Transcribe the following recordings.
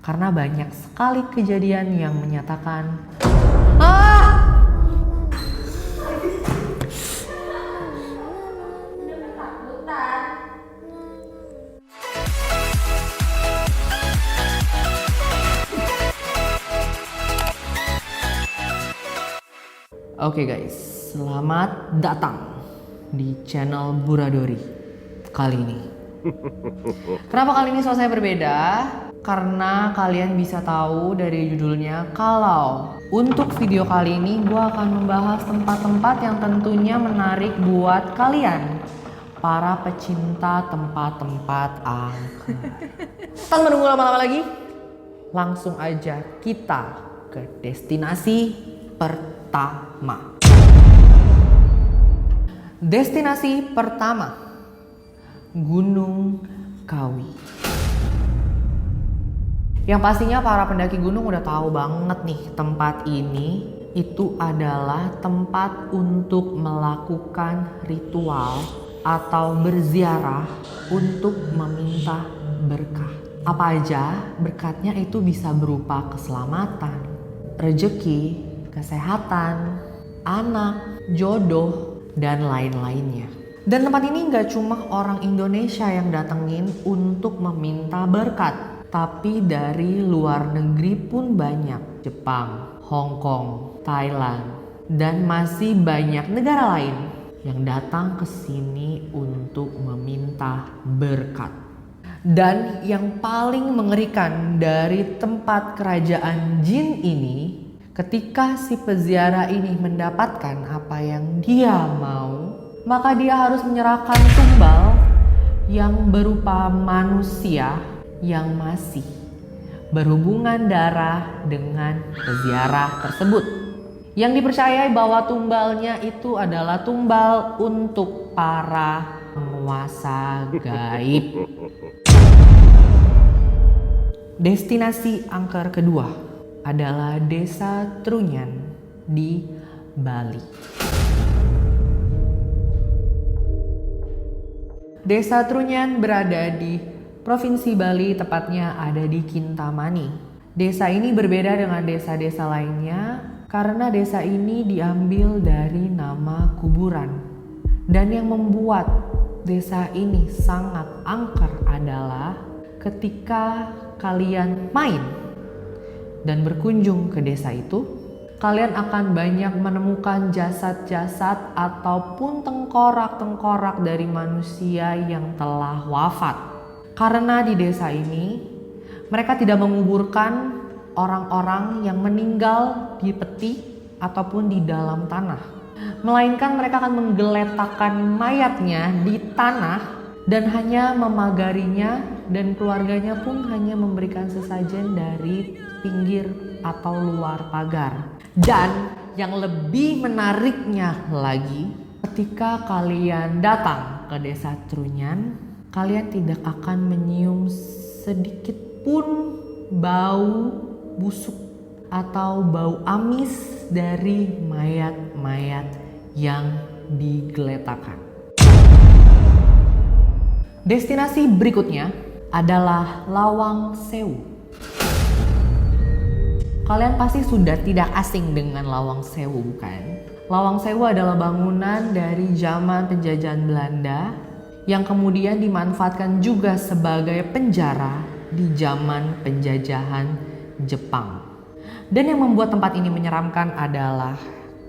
Karena banyak sekali kejadian yang menyatakan ah! Oke guys, selamat datang di channel Buradori kali ini. Kenapa kali ini suasana berbeda? Karena kalian bisa tahu dari judulnya kalau untuk video kali ini gue akan membahas tempat-tempat yang tentunya menarik buat kalian, para pecinta tempat-tempat angker. Tanpa menunggu lama-lama lagi, langsung aja kita ke destinasi pertama. Destinasi pertama, Gunung Kawi. Yang pastinya para pendaki gunung udah tahu banget nih, tempat ini itu adalah tempat untuk melakukan ritual atau berziarah untuk meminta berkah. Apa aja berkatnya itu bisa berupa keselamatan, rezeki, kesehatan, anak, jodoh, dan lain-lainnya. Dan tempat ini nggak cuma orang Indonesia yang datengin untuk meminta berkat, tapi dari luar negeri pun banyak. Jepang, Hong Kong, Thailand, dan masih banyak negara lain yang datang ke sini untuk meminta berkat. Dan yang paling mengerikan dari tempat kerajaan jin ini, ketika si peziarah ini mendapatkan apa yang dia mau, maka dia harus menyerahkan tumbal yang berupa manusia yang masih berhubungan darah dengan peziarah tersebut. Yang dipercayai bahwa tumbalnya itu adalah tumbal untuk para penguasa gaib. Destinasi angker kedua adalah Desa Trunyan di Bali. Desa Trunyan berada di Provinsi Bali, tepatnya ada di Kintamani. Desa ini berbeda dengan desa-desa lainnya karena desa ini diambil dari nama kuburan. Dan yang membuat desa ini sangat angker adalah ketika kalian main dan berkunjung ke desa itu, kalian akan banyak menemukan jasad-jasad ataupun tengkorak-tengkorak dari manusia yang telah wafat. Karena di desa ini, mereka tidak menguburkan orang-orang yang meninggal di peti ataupun di dalam tanah. Melainkan mereka akan menggeletakkan mayatnya di tanah dan hanya memagarinya, dan keluarganya pun hanya memberikan sesajen dari pinggir atau luar pagar. Dan yang lebih menariknya lagi, ketika kalian datang ke Desa Trunyan, kalian tidak akan menyium sedikit pun bau busuk atau bau amis dari mayat-mayat yang digeletakkan. Destinasi berikutnya adalah Lawang Sewu. Kalian pasti sudah tidak asing dengan Lawang Sewu, bukan? Lawang Sewu adalah bangunan dari zaman penjajahan Belanda yang kemudian dimanfaatkan juga sebagai penjara di zaman penjajahan Jepang. Dan yang membuat tempat ini menyeramkan adalah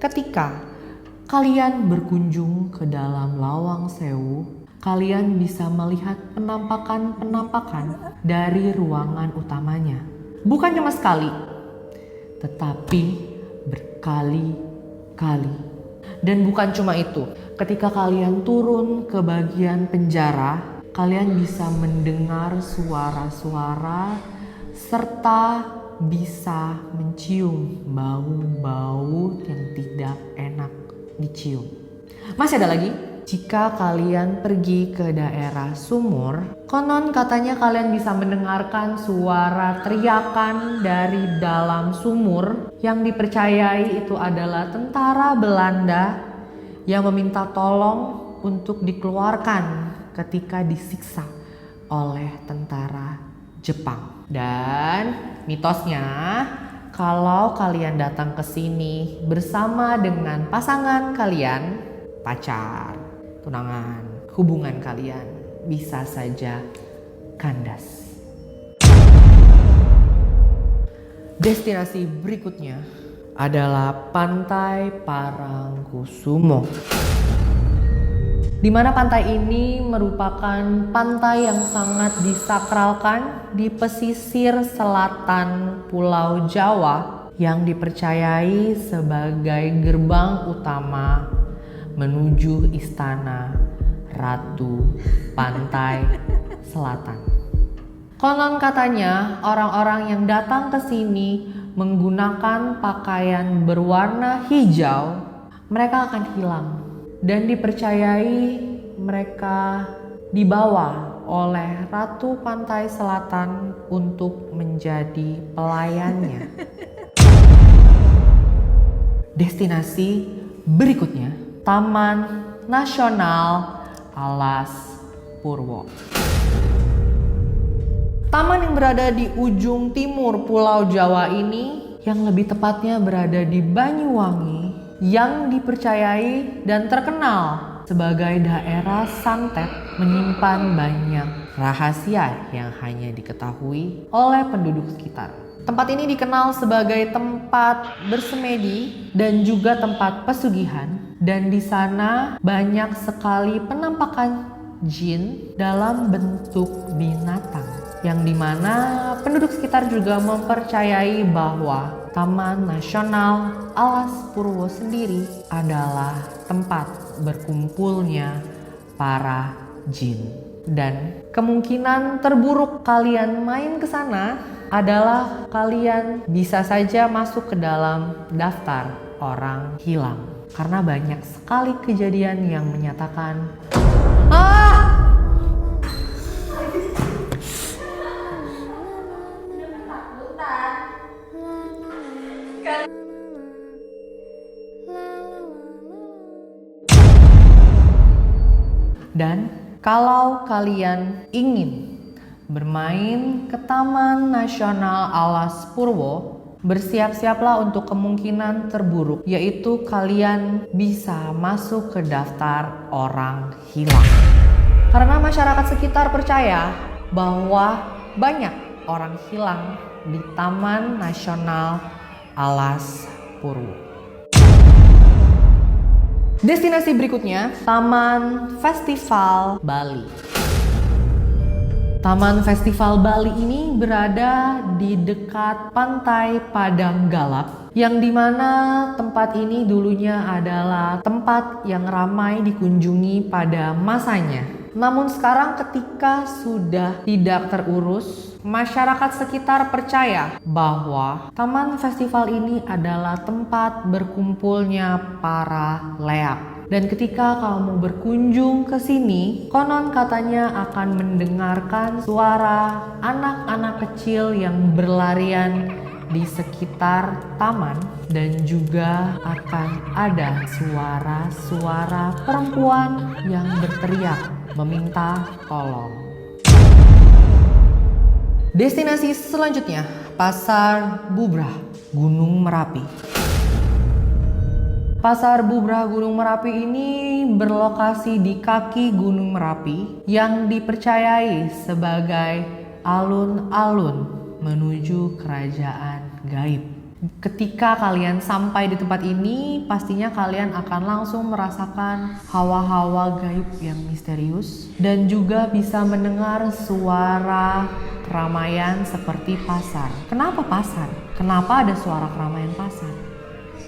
ketika kalian berkunjung ke dalam Lawang Sewu, kalian bisa melihat penampakan-penampakan dari ruangan utamanya. Bukan cuma sekali, tetapi berkali-kali. Dan bukan cuma itu, ketika kalian turun ke bagian penjara, kalian bisa mendengar suara-suara serta bisa mencium bau-bau yang tidak enak dicium. Masih ada lagi, jika kalian pergi ke daerah sumur, konon katanya kalian bisa mendengarkan suara teriakan dari dalam sumur yang dipercayai itu adalah tentara Belanda yang meminta tolong untuk dikeluarkan ketika disiksa oleh tentara Jepang. Dan mitosnya, kalau kalian datang ke sini bersama dengan pasangan kalian, pacar, tunangan, hubungan kalian bisa saja kandas. Destinasi berikutnya adalah Pantai Parangkusumo, di mana pantai ini merupakan pantai yang sangat disakralkan di pesisir selatan Pulau Jawa yang dipercayai sebagai gerbang utama menuju istana Ratu Pantai Selatan. Konon katanya orang-orang yang datang ke sini menggunakan pakaian berwarna hijau, mereka akan hilang. Dan dipercayai mereka dibawa oleh Ratu Pantai Selatan untuk menjadi pelayannya. Destinasi berikutnya, Taman Nasional Alas Purwo. Taman yang berada di ujung timur Pulau Jawa ini, yang lebih tepatnya berada di Banyuwangi, yang dipercayai dan terkenal sebagai daerah santet, menyimpan banyak rahasia yang hanya diketahui oleh penduduk sekitar. Tempat ini dikenal sebagai tempat bersemedi dan juga tempat pesugihan, dan di sana banyak sekali penampakan jin dalam bentuk binatang, yang dimana penduduk sekitar juga mempercayai bahwa Taman Nasional Alas Purwo sendiri adalah tempat berkumpulnya para jin. Dan kemungkinan terburuk kalian main ke sana adalah kalian bisa saja masuk ke dalam daftar orang hilang. Karena banyak sekali kejadian yang menyatakan Dan kalau kalian ingin bermain ke Taman Nasional Alas Purwo, bersiap-siaplah untuk kemungkinan terburuk, yaitu kalian bisa masuk ke daftar orang hilang. Karena masyarakat sekitar percaya bahwa banyak orang hilang di Taman Nasional Alas Purwo. Destinasi berikutnya, Taman Festival Bali. Taman Festival Bali ini berada di dekat Pantai Padang Galap, yang dimana tempat ini dulunya adalah tempat yang ramai dikunjungi pada masanya. Namun sekarang ketika sudah tidak terurus, masyarakat sekitar percaya bahwa Taman Festival ini adalah tempat berkumpulnya para leak. Dan ketika kamu berkunjung ke sini, konon katanya akan mendengarkan suara anak-anak kecil yang berlarian di sekitar taman, dan juga akan ada suara-suara perempuan yang berteriak meminta tolong. Destinasi selanjutnya, Pasar Bubrah, Gunung Merapi. Pasar Bubrah Gunung Merapi ini berlokasi di kaki Gunung Merapi yang dipercayai sebagai alun-alun menuju kerajaan gaib. Ketika kalian sampai di tempat ini, pastinya kalian akan langsung merasakan hawa-hawa gaib yang misterius dan juga bisa mendengar suara keramaian seperti pasar. Kenapa pasar? Kenapa ada suara keramaian pasar?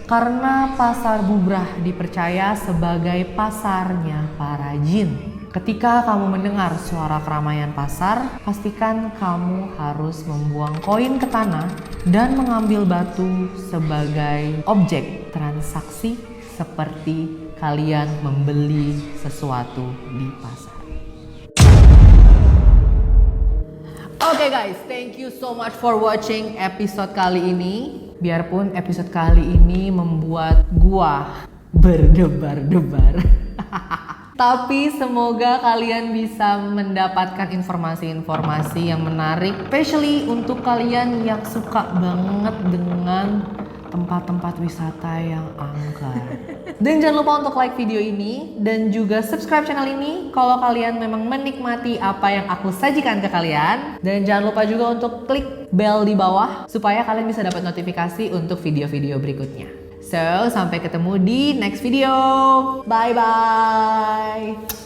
Karena Pasar Bubrah dipercaya sebagai pasarnya para jin. Ketika kamu mendengar suara keramaian pasar, pastikan kamu harus membuang koin ke tanah dan mengambil batu sebagai objek transaksi seperti kalian membeli sesuatu di pasar. Oke guys, thank you so much for watching episode kali ini. Biarpun episode kali ini membuat gua berdebar-debar. Tapi semoga kalian bisa mendapatkan informasi-informasi yang menarik, especially untuk kalian yang suka banget dengan tempat-tempat wisata yang angker. Dan jangan lupa untuk like video ini dan juga subscribe channel ini kalau kalian memang menikmati apa yang aku sajikan ke kalian. Dan jangan lupa juga untuk klik bell di bawah supaya kalian bisa dapat notifikasi untuk video-video berikutnya. So, sampai ketemu di next video. Bye-bye.